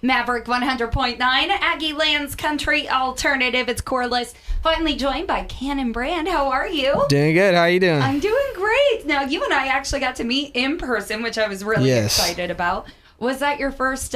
Maverick 100.9, Aggie Land's Country Alternative. It's Corliss. Finally joined by Cannon Brand. How are you? Doing good. How are you doing? I'm doing great. Now, you and I actually got to meet in person, which I was really excited about. Was that your first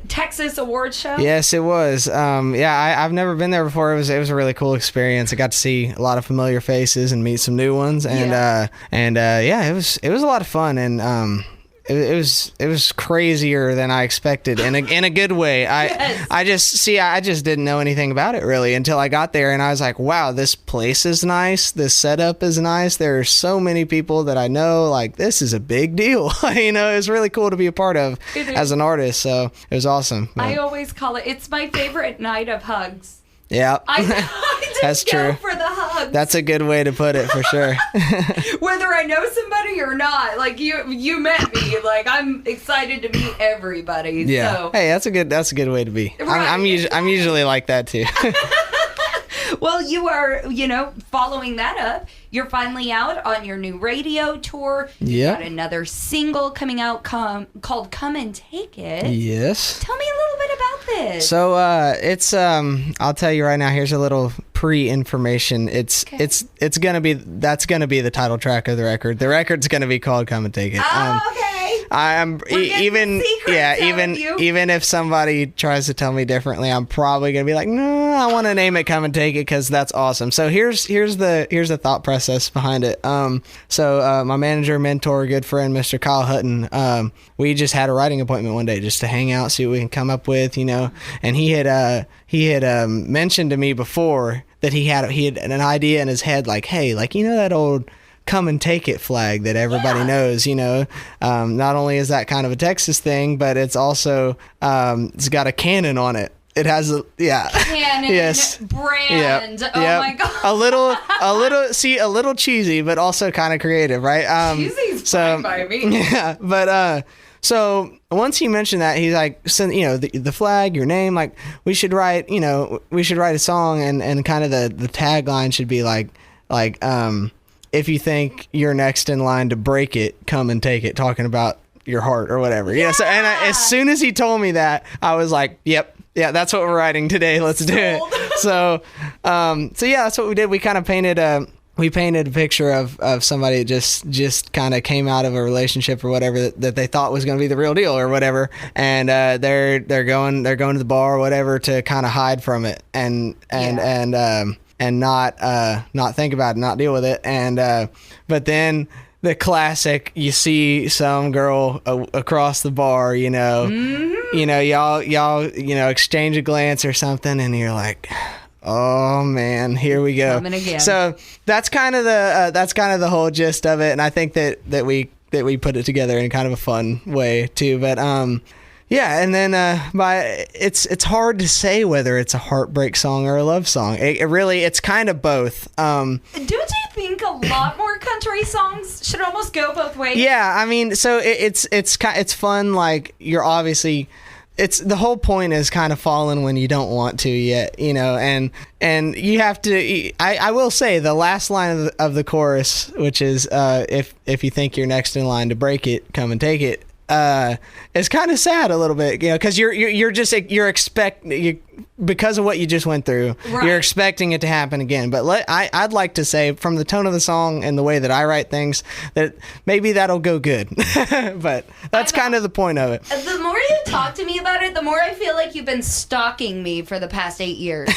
Texas awards show? Yes, it was. I've never been there before. It was a really cool experience. I got to see a lot of familiar faces and meet some new ones, and it was a lot of fun, and it was crazier than I expected in a good way. I just didn't know anything about it really until I got there, and I was like, wow, this place is nice. This setup is nice. There are so many people that I know. Like, this is a big deal. It was really cool to be a part of as an artist. So it was awesome. I always call it's my favorite night of hugs. Yeah, that's true. For the hugs. That's a good way to put it, for sure. Whether I know somebody or not, like you met me, like I'm excited to meet everybody. Yeah. So. Hey, that's a good way to be. Right. I'm usually like that too. Well, you are, following that up. You're finally out on your new radio tour. Yeah. You got another single coming out called "Come and Take It." Yes. Tell me a little bit about this. So it's I'll tell you right now. Here's a little pre-information. That's gonna be the title track of the record. The record's gonna be called "Come and Take It." Oh, okay. Even if somebody tries to tell me differently, I'm probably gonna be like, no, I want to name it "Come and Take It" because that's awesome. So here's the thought process behind it. My manager, mentor, good friend, Mr. Kyle Hutton, we just had a writing appointment one day just to hang out, see what we can come up with, and he had mentioned to me before that he had an idea in his head, like, hey, like, that old "Come and Take It" flag that everybody knows, not only is that kind of a Texas thing, but it's also it's got a cannon on it. It has cannon brand. Yep. My god. a little cheesy, but also kind of creative, right? Cheesy's fine by me. Yeah, but so once he mentioned that, he's like, the flag, your name, like we should write a song, and kind of the tagline should be like if you think you're next in line to break it, come and take it, talking about your heart or whatever. Yeah. So as soon as he told me that, I was like, yep. Yeah, that's what we're writing today. Let's do it. So that's what we did. We kind of painted a picture of somebody that just kind of came out of a relationship or whatever that they thought was going to be the real deal or whatever, and they're going to the bar or whatever to kind of hide from it and not think about it, not deal with it, and but then the classic, you see some girl across the bar, y'all exchange a glance or something, and you're like, oh man, here we go. Coming again. So that's kind of the whole gist of it, and I think that we put it together in kind of a fun way too. But yeah, and then it's hard to say whether it's a heartbreak song or a love song. It's kind of both. Don't you think a lot more country songs should almost go both ways? Yeah, I mean, so it's fun. Like, you're obviously, it's the whole point is kind of falling when you don't want to yet, and you have to. I will say the last line of the chorus, which is if you think you're next in line to break it, come and take it. It's kind of sad a little bit, because you're expecting, because of what you just went through, right. You're expecting it to happen again. But I'd like to say, from the tone of the song and the way that I write things, that maybe that'll go good. But that's kind of the point of it. The more you talk to me about it, the more I feel like you've been stalking me for the past 8 years.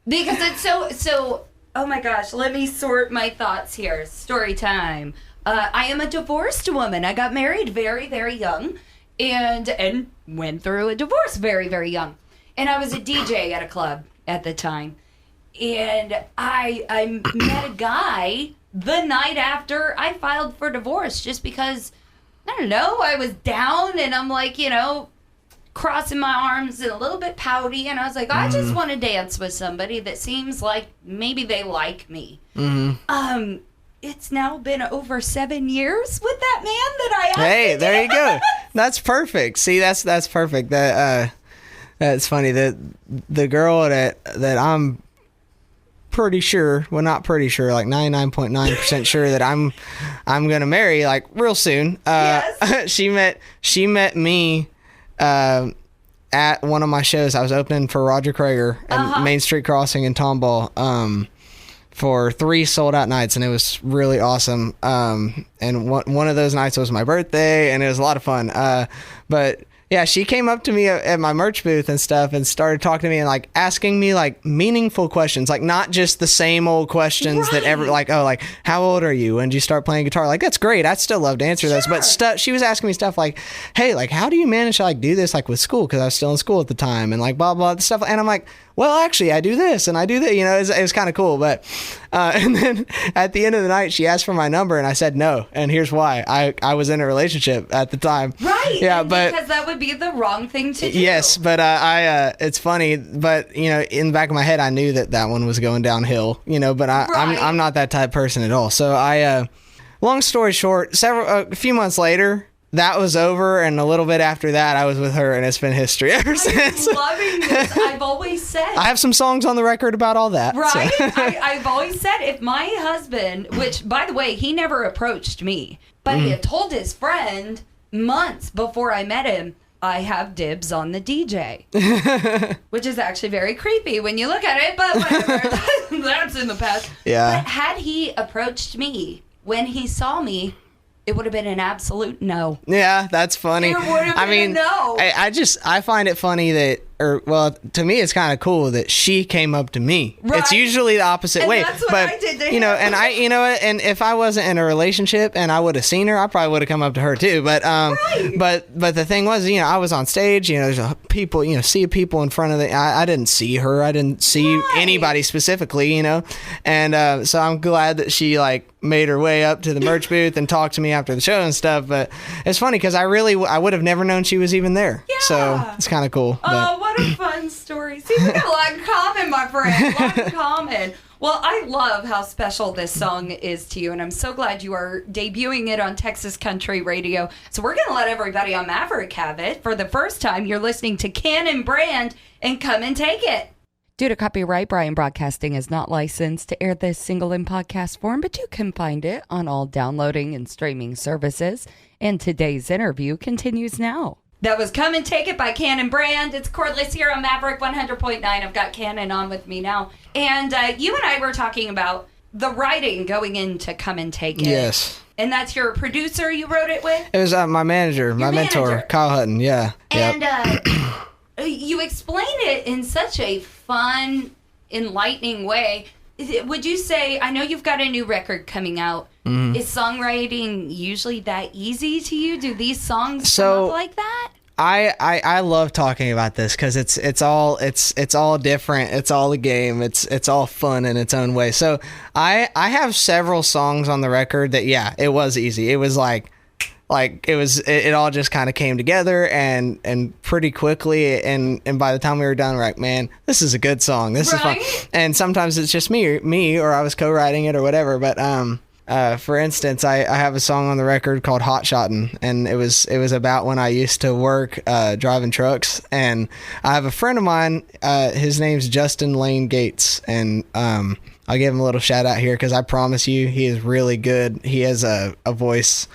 Because it's so. Oh my gosh, let me sort my thoughts here. Story time. I am a divorced woman. I got married very, very young and went through a divorce very, very young. And I was a DJ at a club at the time. And I met a guy the night after I filed for divorce, just because, I don't know, I was down and I'm like, crossing my arms and a little bit pouty. And I was like, I just want to dance with somebody that seems like maybe they like me. Mm-hmm. It's now been over 7 years with that man that I asked. Hey, there you go. That's perfect. See, that's perfect. That's funny. The girl that I'm pretty sure, well, not pretty sure, like 99.9% sure that I'm gonna marry, like, real soon. Yes. She met me at one of my shows. I was opening for Roger Krager at Main Street Crossing in Tomball for 3 sold out nights, and it was really awesome. And one of those nights was my birthday, and it was a lot of fun. But yeah, she came up to me at my merch booth and stuff and started talking to me and like asking me like meaningful questions, like not just the same old questions that like, oh, like how old are you? When did you start playing guitar? Like, that's great. I'd still love to answer those. But she was asking me stuff like, hey, like, how do you manage to like do this like with school? Because I was still in school at the time, and like blah, blah, stuff. And I'm like, well, actually, I do this and I do that. You know, it was kind of cool. But and then at the end of the night, she asked for my number, and I said no. And here's why. I was in a relationship at the time. Right. Yeah, but because that would be the wrong thing to do. Yes, but it's funny. But you know, in the back of my head, I knew that one was going downhill. You know, but I'm not that type of person at all. So long story short, a few months later, that was over, and a little bit after that, I was with her, and it's been history ever since. I'm loving this. I've always said. I have some songs on the record about all that. Right? So. I've always said if my husband, which, by the way, he never approached me, but he had told his friend months before I met him, I have dibs on the DJ. Which is actually very creepy when you look at it, but whatever. That's in the past. Yeah. But had he approached me when he saw me, it would have been an absolute no. Yeah, that's funny. It would have been a no. I find it funny that, to me, it's kind of cool that she came up to me. Right. It's usually the opposite way. That's what I did to him. And if I wasn't in a relationship and I would have seen her, I probably would have come up to her too. But right. but the thing was, I was on stage. There's people, see people in front of I didn't see her. I didn't see anybody specifically. And so I'm glad that she like made her way up to the merch booth and talked to me after the show and stuff. But it's funny because I would have never known she was even there. Yeah. So it's kind of cool. Oh, what a fun story. See, we got a lot in common, my friend. A lot in common. Well, I love how special this song is to you, and I'm so glad you are debuting it on Texas Country Radio. So we're going to let everybody on Maverick have it. For the first time, you're listening to Cannon Brand, and come and take it. Due to copyright, Brian Broadcasting is not licensed to air this single in podcast form, but you can find it on all downloading and streaming services. And today's interview continues now. That was Come and Take It by Cannon Brand. It's Cordless here on Maverick 100.9. I've got Cannon on with me now. And you and I were talking about the writing going into Come and Take It. Yes. And that's your producer you wrote it with? It was my manager, my mentor, Kyle Hutton. Yeah. And you explain it in such a fun, enlightening way. Would you say, I know you've got a new record coming out. Mm-hmm. Is songwriting usually that easy to you? Do these songs come up like that? I love talking about this because it's all different. It's all a game. It's all fun in its own way. So I have several songs on the record that it was easy. It was it all just kind of came together and pretty quickly, and by the time we were done, we're like, man, this is a good song. This is fun. And sometimes it's just me or I was co-writing it or whatever. But for instance, I have a song on the record called Hot Shottin', and it was about when I used to work driving trucks. And I have a friend of mine, his name's Justin Lane Gates, and I'll give him a little shout out here because I promise you he is really good. He has a voice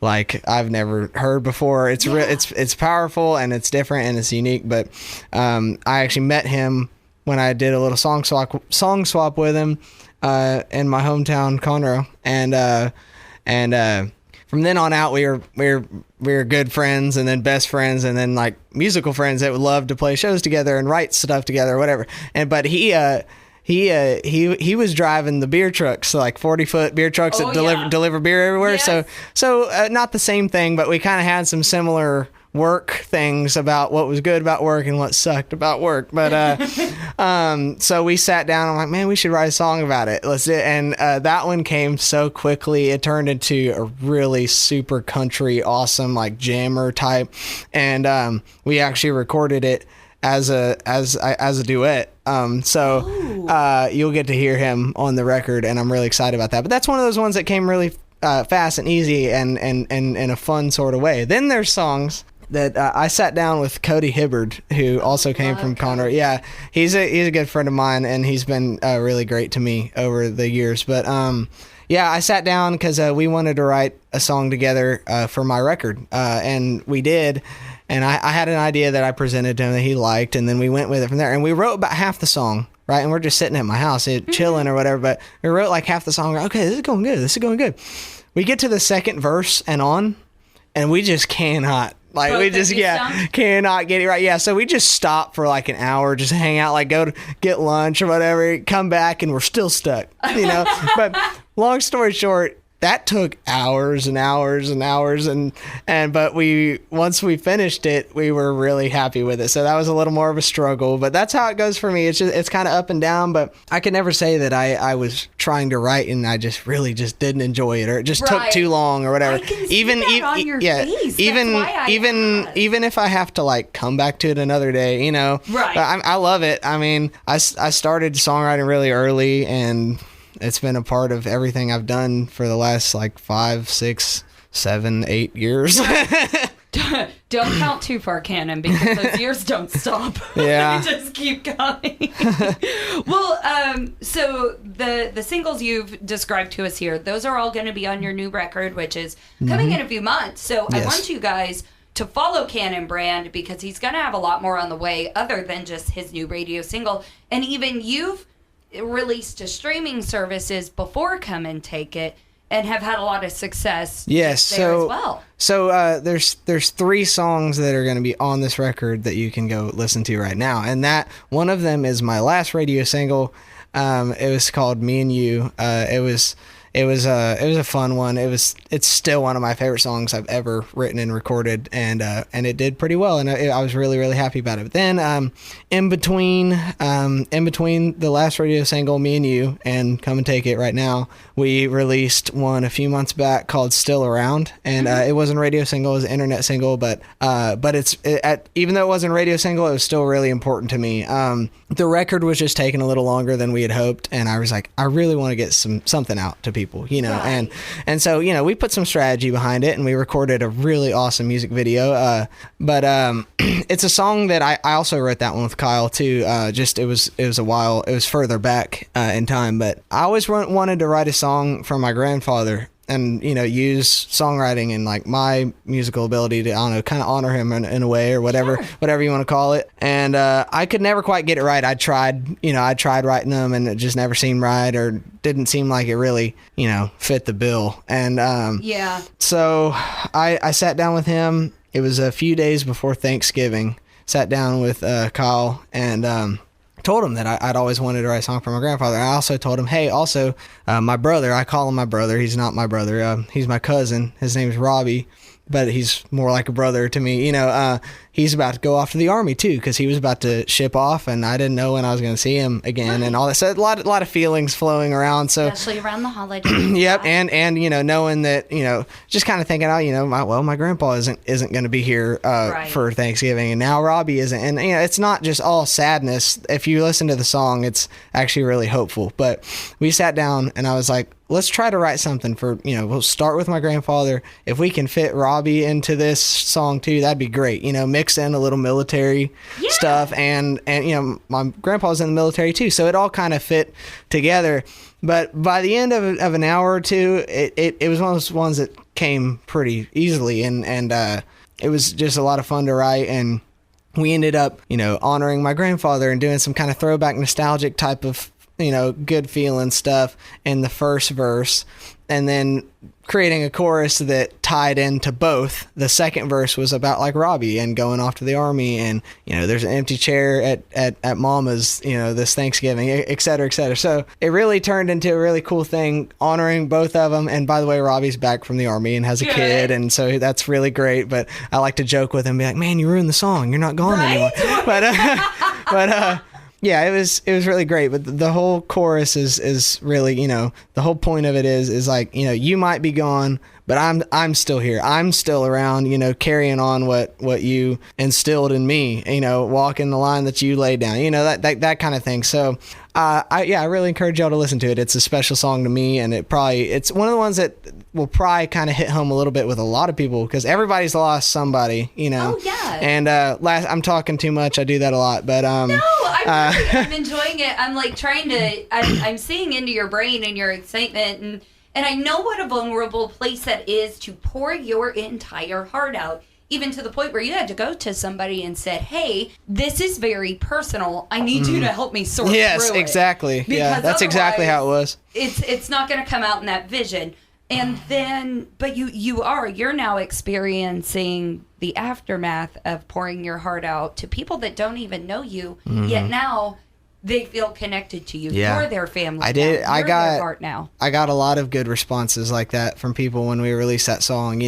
like I've never heard before. It's it's powerful and it's different and it's unique. But I actually met him when I did a little song swap with him in my hometown, Conroe, and from then on out we were good friends, and then best friends, and then like musical friends that would love to play shows together and write stuff together or whatever. But he was driving the beer trucks, so like 40-foot beer trucks that deliver beer everywhere. Yes. So not the same thing, but we kind of had some similar work things about what was good about work and what sucked about work. But so we sat down. I'm like, man, we should write a song about it. Let's do it. And that one came so quickly. It turned into a really super country, awesome like jammer type. And we actually recorded it as a duet. So you'll get to hear him on the record, and I'm really excited about that. But that's one of those ones that came really fast and easy and in a fun sort of way. Then there's songs that I sat down with Cody Hibbard, who also came from Conroe. Yeah, he's a good friend of mine, and he's been really great to me over the years. But I sat down because we wanted to write a song together for my record, and we did. I had an idea that I presented to him that he liked, and then we went with it from there. And we wrote about half the song, right? And we're just sitting at my house, chilling or whatever. But we wrote like half the song. We're, okay, this is going good. This is going good. We get to the second verse and on, and we just cannot. Like, we just, cannot get it right. Yeah, so we just stop for like an hour, just hang out, like go to get lunch or whatever, come back, and we're still stuck, you know? But long story short, that took hours and hours and hours, but once we finished it, we were really happy with it. So that was a little more of a struggle, but that's how it goes for me. It's kind of up and down, but I could never say that I was trying to write and I just really just didn't enjoy it, or it just took too long or whatever. I can see that on your face. Even if I have to like come back to it another day, you know. Right. I love it. I mean, I started songwriting really early, and it's been a part of everything I've done for the last like 5, 6, 7, 8 years. Don't count too far, Cannon, because those years don't stop. Yeah. They just keep going. Well, so the singles you've described to us here, those are all going to be on your new record, which is coming in a few months. So yes. I want you guys to follow Cannon Brand, because he's going to have a lot more on the way other than just his new radio single. And even you've released to streaming services before Come and Take It, and have had a lot of success there as well. So there's 3 songs that are going to be on this record that you can go listen to right now, and that one of them is my last radio single. It was called Me and You. It was a fun one. It's still one of my favorite songs I've ever written and recorded, and it did pretty well, and I was really, really happy about it. But then in between the last radio single, Me and You, and Come and Take It right now, we released one a few months back called Still Around, and it wasn't a radio single, it was an internet single, but even though it wasn't a radio single, it was still really important to me. The record was just taking a little longer than we had hoped, and I was like, I really want to get something out to people, you know. Right. And so, you know, we put some strategy behind it, and we recorded a really awesome music video. But it's a song that I also wrote that one with Kyle too. It was further back in time, but I always wanted to write a song for my grandfather, and, you know, use songwriting and like my musical ability to, I don't know, kind of honor him in a way, or whatever you want to call it. And I could never quite get it right. I tried writing them, and it just never seemed right, or didn't seem like it really, you know, fit the bill. And so I sat down with him. It was a few days before Thanksgiving. Sat down with Kyle, and told him that I'd always wanted to write a song for my grandfather. I also told him, hey, also my brother, I call him my brother. He's not my brother. He's my cousin. His name's Robbie, but he's more like a brother to me. You know, he's about to go off to the Army too, because he was about to ship off, and I didn't know when I was going to see him again, and all that. So a lot of feelings flowing around. So especially around the holidays. Yep, and you know, knowing that, you know, just kind of thinking, oh, you know, my grandpa isn't going to be here for Thanksgiving, and now Robbie isn't, and you know, it's not just all sadness. If you listen to the song, it's actually really hopeful. But we sat down, and I was like, let's try to write something for, you know, we'll start with my grandfather. If we can fit Robbie into this song too, that'd be great. You know, mix in a little military stuff, and you know, my grandpa's in the military too, so it all kind of fit together. But by the end of an hour or two, it was one of those ones that came pretty easily, and it was just a lot of fun to write. And we ended up, you know, honoring my grandfather and doing some kind of throwback nostalgic type of, you know, good feeling stuff in the first verse, and then creating a chorus that tied into both. The second verse was about like Robbie and going off to the Army, and, you know, there's an empty chair at Mama's, you know, this Thanksgiving, et cetera, et cetera. So it really turned into a really cool thing, honoring both of them. And by the way, Robbie's back from the Army and has a kid, and so that's really great. But I like to joke with him, and be like, man, you ruined the song, you're not gone anymore. But yeah, it was really great. But the whole chorus is really, you know, the whole point of it is like, you know, you might be gone, but I'm still here. I'm still around, you know, carrying on what you instilled in me, you know, walking the line that you laid down, you know, that kind of thing. So I really encourage y'all to listen to it. It's a special song to me, and it's one of the ones that will probably kind of hit home a little bit with a lot of people, because everybody's lost somebody, you know. Oh yeah. And I'm talking too much. I do that a lot, but no, I'm enjoying it. I'm like I'm seeing into your brain and your excitement, and I know what a vulnerable place that is to pour your entire heart out, even to the point where you had to go to somebody and said, hey, this is very personal. I need you to help me sort through it. Yes, exactly. Yeah, that's exactly how it was. It's not going to come out in that vision. And then, but you're now experiencing the aftermath of pouring your heart out to people that don't even know you, yet now they feel connected to you. Yeah. You're their family. I got their heart now. I got a lot of good responses like that from people when we released that song.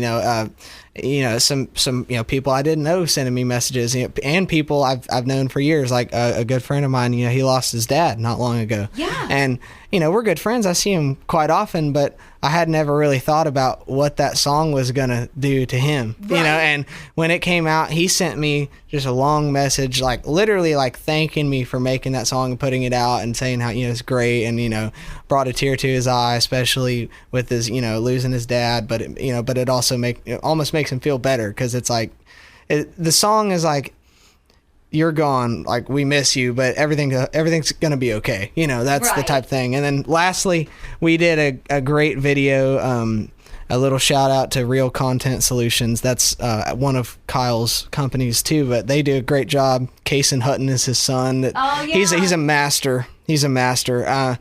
Some people I didn't know sending me messages, and people I've known for years. Like a good friend of mine, he lost his dad not long ago. Yeah. And we're good friends. I see him quite often, but I had never really thought about what that song was gonna do to him. Right. And when it came out, he sent me just a long message, like literally like thanking me for making that song and putting it out and saying how it's great, and brought a tear to his eye, especially with his losing his dad. But it also almost makes him feel better, because it's like the song is like, you're gone, like we miss you, but everything's gonna be okay. That's the type thing. And then lastly, we did a great video. A little shout out to Real Content Solutions. That's one of Kyle's companies too, but they do a great job. Cason Hutton is his son. He's a master. He's a master.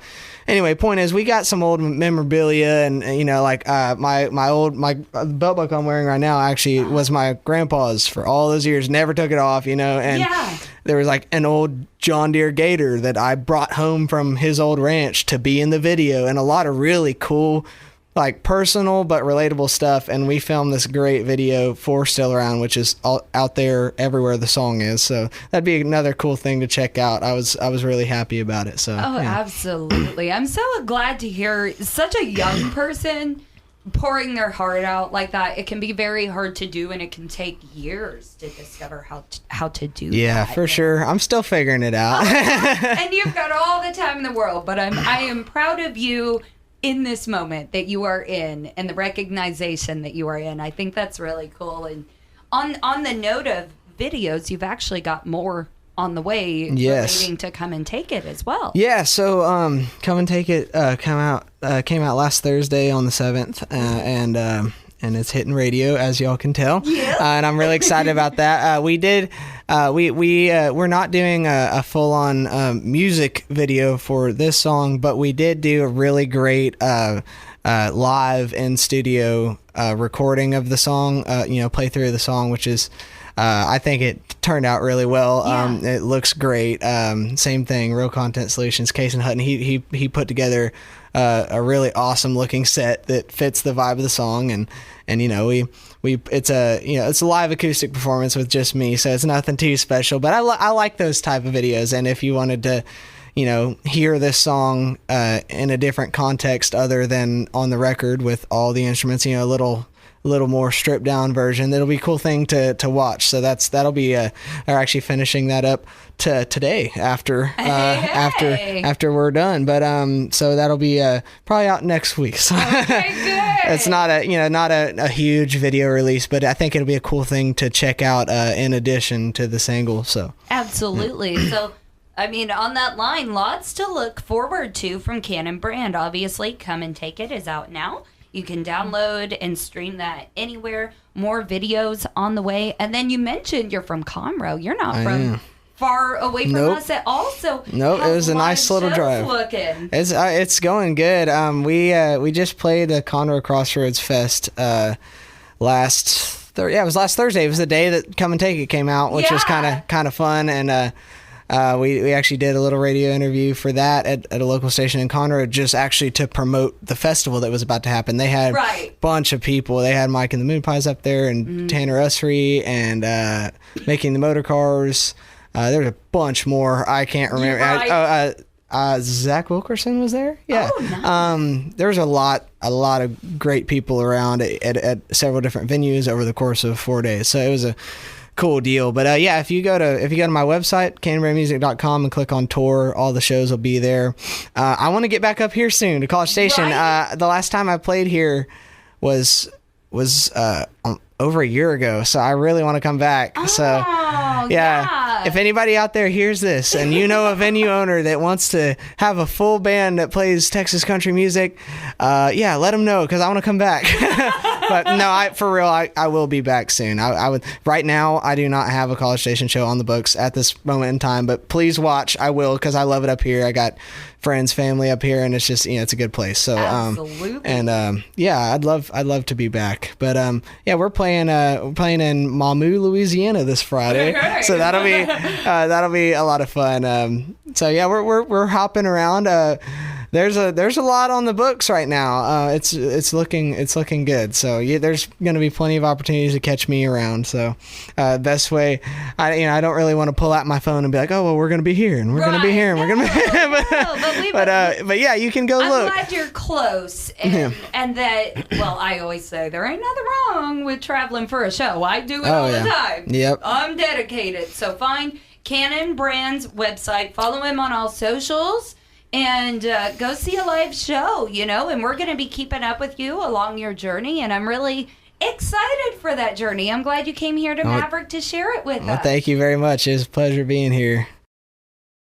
Anyway, point is, we got some old memorabilia, and my belt buckle I'm wearing right now actually was my grandpa's for all those years. Never took it off, and there was like an old John Deere Gator that I brought home from his old ranch to be in the video, and a lot of really cool, like personal but relatable stuff. And we filmed this great video for Still Around, which is all out there everywhere the song is. So that'd be another cool thing to check out. I was really happy about it. So absolutely. I'm so glad to hear such a young person pouring their heart out like that. It can be very hard to do, and it can take years to discover how to do that. Yeah, for sure. I'm still figuring it out. And you've got all the time in the world, but I am proud of you in this moment that you are in, and the recognition that you are in. I think that's really cool. And on the note of videos, you've actually got more on the way relating to Come and Take It as well. Yeah, so Come and Take It came out last Thursday on the 7th, and it's hitting radio, as y'all can tell. Yeah. And I'm really excited about that. We're not doing a full-on music video for this song, but we did do a really great live in studio recording of the song, playthrough of the song, which is I think it turned out really well. Yeah. It looks great. Same thing, Real Content Solutions, Cason Hutton. He put together a really awesome looking set that fits the vibe of the song, and it's a live acoustic performance with just me, so it's nothing too special. But I like those type of videos, and if you wanted to hear this song in a different context other than on the record with all the instruments, a little more stripped down version, that'll be a cool thing to watch. So that'll be they're actually finishing that up today after we're done, but so that'll be probably out next week. So okay, good. It's not a huge video release, but I think it'll be a cool thing to check out in addition to the single. So absolutely. Yeah. So I mean, on that line, lots to look forward to from Cannon Brand. Obviously, Come and Take It is out now. You can download and stream that anywhere. More videos on the way. And then you mentioned you're from Conroe. You're not from far away from us at all. So nope, it was a nice little drive. Looking? It's going good. We just played the Conroe Crossroads Fest last Thursday. It was the day that Come and Take It came out, which was kind of fun. And we actually did a little radio interview for that at a local station in Conroe, just actually to promote the festival that was about to happen. They had a bunch of people. They had Mike and the Moon Pies up there, and Tanner Usry, and Making the Motor Cars. There was a bunch more. I can't remember. Zach Wilkerson was there. Yeah. Oh, nice. There was a lot of great people around at several different venues over the course of 4 days. So it was a cool deal. But if you go to my website, cannonbrandmusic.com, and click on tour, all the shows will be there. I want to get back up here soon to College Station. The last time I played here was over a year ago, so I really want to come back. If anybody out there hears this and you know a venue owner that wants to have a full band that plays Texas country music, let them know, because I want to come back. But no, for real, I will be back soon. I would. Right now, I do not have a College Station show on the books at this moment in time, but please watch. I will, because I love it up here. I got friends, family up here, and it's just, it's a good place. So Absolutely. yeah, I'd love to be back. But yeah, we're playing in Mamou, Louisiana this Friday. Right. So that'll be a lot of fun. So yeah, we're hopping around. There's a lot on the books right now. It's looking good. So yeah, there's going to be plenty of opportunities to catch me around. So best way, I don't really want to pull out my phone and be like, oh well, we're going to be here and we're going to be here and we're going to be. But yeah, you can go look. I'm glad you're close, and that. Well, I always say there ain't nothing wrong with traveling for a show. I do it all the time. Yep. I'm dedicated. So find Cannon Brand's website, follow him on all socials, and go see a live show, and we're going to be keeping up with you along your journey, and I'm really excited for that journey. I'm glad you came here to Maverick to share it with us. Thank you very much. It was a pleasure being here.